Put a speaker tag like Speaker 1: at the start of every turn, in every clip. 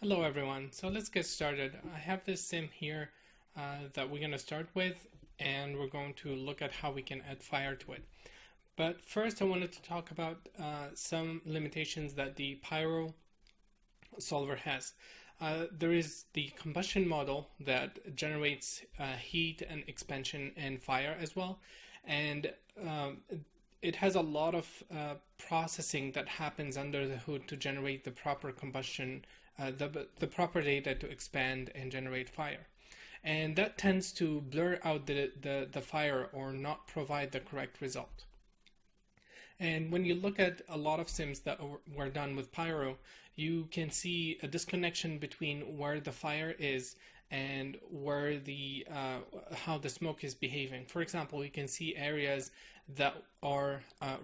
Speaker 1: Hello everyone, so let's get started. I have this sim here that we're going to start with, and we're going to look at how we can add fire to it. But first I wanted to talk about some limitations that the Pyro solver has. There is the combustion model that generates heat and expansion and fire as well, and it has a lot of processing that happens under the hood to generate the proper combustion, the proper data to expand and generate fire. And that tends to blur out the fire or not provide the correct result. And when you look at a lot of sims that were done with Pyro, you can see a disconnection between where the fire is and where how the smoke is behaving. For example, you can see areas that are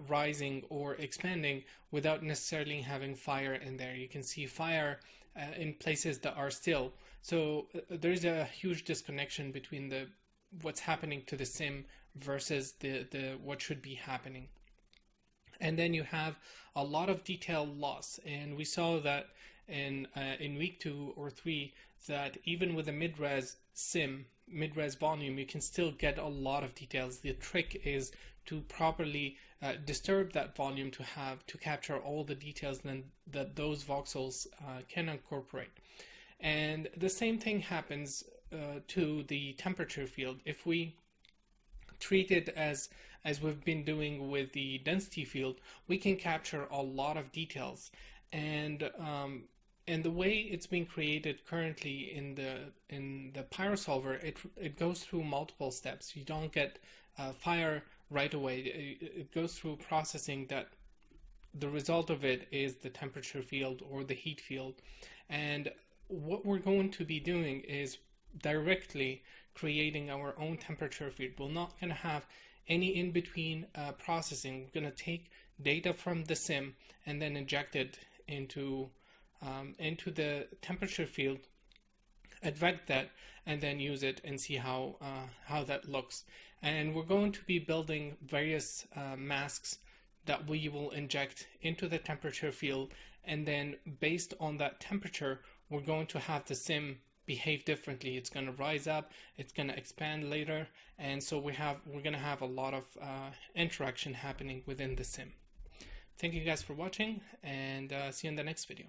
Speaker 1: rising or expanding without necessarily having fire in there. You can see fire in places that are still. So there's a huge disconnection between what's happening to the sim versus what should be happening. And then you have a lot of detail loss, and we saw that in week 2 or 3 that even with a mid-res sim, mid-res volume, you can still get a lot of details. The trick is to properly disturb that volume to capture all the details that those voxels can incorporate. And the same thing happens to the temperature field. If we treat it as we've been doing with the density field, we can capture a lot of details. And the way it's being created currently in the Pyro solver, it goes through multiple steps. You don't get fire right away. It goes through processing that the result of it is the temperature field or the heat field. And what we're going to be doing is directly creating our own temperature field. We're not going to have any in-between processing. We're going to take data from the sim and then inject it into the temperature field, advect that, and then use it and see how that looks. And we're going to be building various masks that we will inject into the temperature field, and then based on that temperature, we're going to have the sim behave differently. It's going to rise up, it's going to expand later, and so we're going to have a lot of interaction happening within the sim. Thank you guys for watching, and see you in the next video.